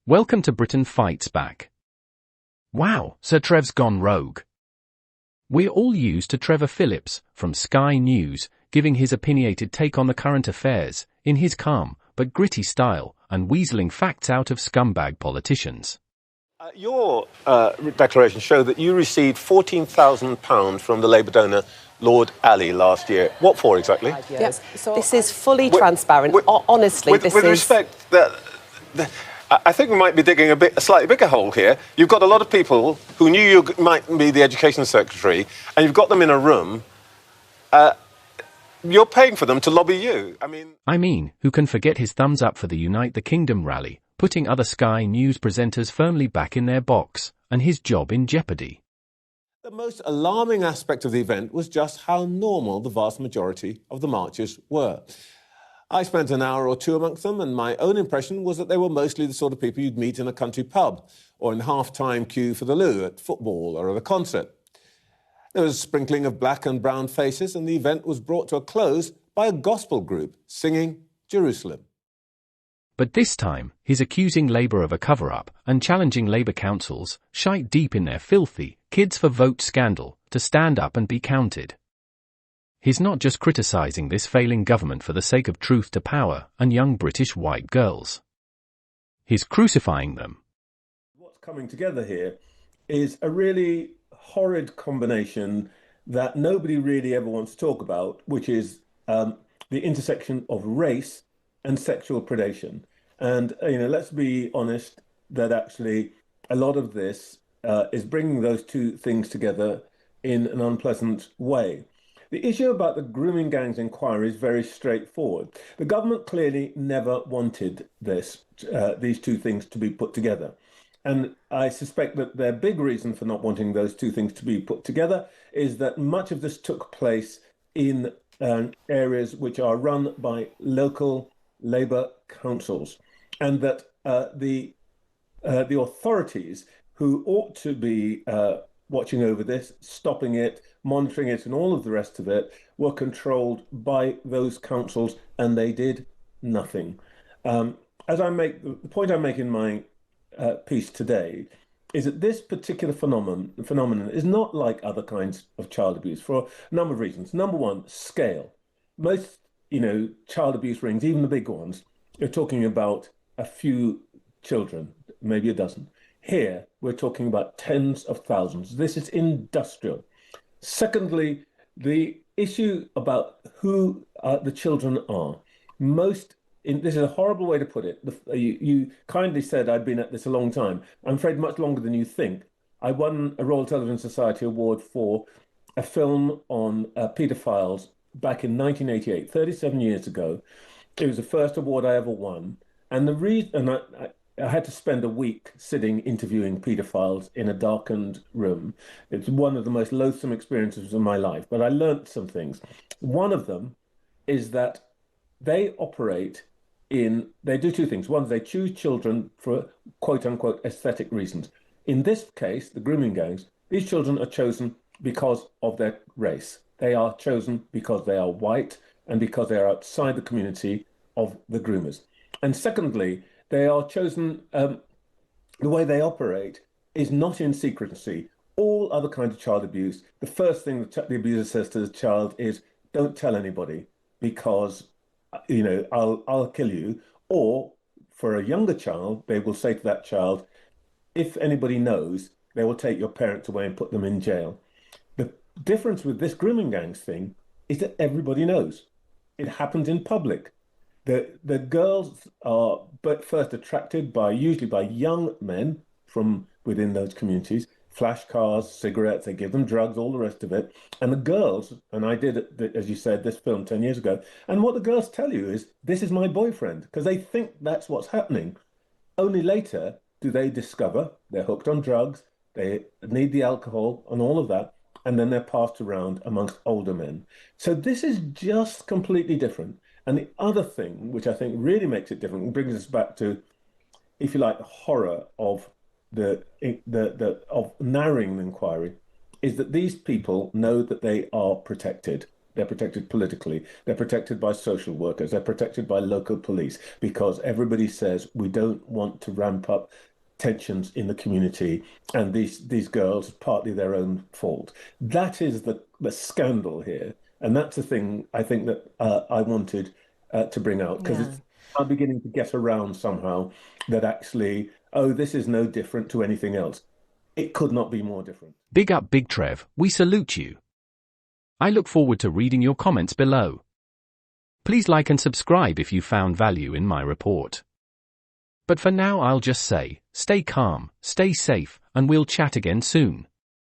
Welcome to Britain Fights Back. Wow, Sir Trev's gone rogue. We're all used to Trevor Phillips, from Sky News, giving his opinionated take on the current affairs, in his calm, but gritty style, and weaseling facts out of scumbag politicians. Your declaration showed that you received £14,000 from the Labour donor Lord Ali last year. What for exactly? Yes. So this is fully transparent. Honestly, with respect, I think we might be digging a slightly bigger hole here. You've got a lot of people who knew you might be the Education Secretary, and you've got them in a room. You're paying for them to lobby you. I mean, who can forget his thumbs up for the Unite the Kingdom rally, putting other Sky News presenters firmly back in their box, and his job in jeopardy? The most alarming aspect of the event was just how normal the vast majority of the marchers were. I spent an hour or two amongst them, and my own impression was that they were mostly the sort of people you'd meet in a country pub or in half-time queue for the loo at football or at a concert. There was a sprinkling of black and brown faces, and the event was brought to a close by a gospel group singing Jerusalem. But this time, he's accusing Labour of a cover-up and challenging Labour councils, shite deep in their filthy kids for vote scandal, to stand up and be counted. He's not just criticising this failing government for the sake of truth to power and young British white girls. He's crucifying them. What's coming together here is a really horrid combination that nobody really ever wants to talk about, which is the intersection of race and sexual predation. And, let's be honest that actually a lot of this is bringing those two things together in an unpleasant way. The issue about the grooming gangs inquiry is very straightforward. The government clearly never wanted these two things to be put together. And I suspect that their big reason for not wanting those two things to be put together is that much of this took place in areas which are run by local Labour councils, and that the authorities who ought to be watching over this, stopping it, monitoring it, and all of the rest of it, were controlled by those councils, and they did nothing. The point I make in my piece today is that this particular phenomenon is not like other kinds of child abuse for a number of reasons. Number one, scale. Most, child abuse rings, even the big ones, you're talking about a few children, maybe a dozen. Here, we're talking about tens of thousands. This is industrial. Secondly, the issue about who the children are. This is a horrible way to put it. You kindly said I'd been at this a long time. I'm afraid much longer than you think. I won a Royal Television Society award for a film on paedophiles back in 1988, 37 years ago. It was the first award I ever won. And the reason I had to spend a week sitting interviewing paedophiles in a darkened room. It's one of the most loathsome experiences of my life, but I learnt some things. One of them is that they do two things. One is they choose children for quote unquote aesthetic reasons. In this case, the grooming gangs, these children are chosen because of their race. They are chosen because they are white and because they are outside the community of the groomers. And secondly, they are chosen, the way they operate is not in secrecy. All other kinds of child abuse, the first thing the abuser says to the child is, don't tell anybody because, I'll kill you. Or for a younger child, they will say to that child, if anybody knows, they will take your parents away and put them in jail. The difference with this grooming gangs thing is that everybody knows. It happens in public. The girls are first attracted usually by young men from within those communities, flash cars, cigarettes, they give them drugs, all the rest of it. And the girls, and I did, as you said, this film 10 years ago, and what the girls tell you is, this is my boyfriend, because they think that's what's happening. Only later do they discover they're hooked on drugs, they need the alcohol and all of that, and then they're passed around amongst older men. So this is just completely different. And the other thing, which I think really makes it different, and brings us back to, if you like, the horror of of narrowing the inquiry, is that these people know that they are protected. they're protected politically, they're protected by social workers, they're protected by local police, because everybody says we don't want to ramp up tensions in the community, and these girls, partly their own fault. That is the scandal here, and that's the thing I think that I wanted to bring out, because Yeah. it's I'm beginning to get around somehow that actually, oh, this is no different to anything else. It could not be more different. Big up, Big Trev, we salute you. I look forward to reading your comments below. Please like and subscribe if you found value in my report. But for now I'll just say, stay calm, stay safe, and we'll chat again soon.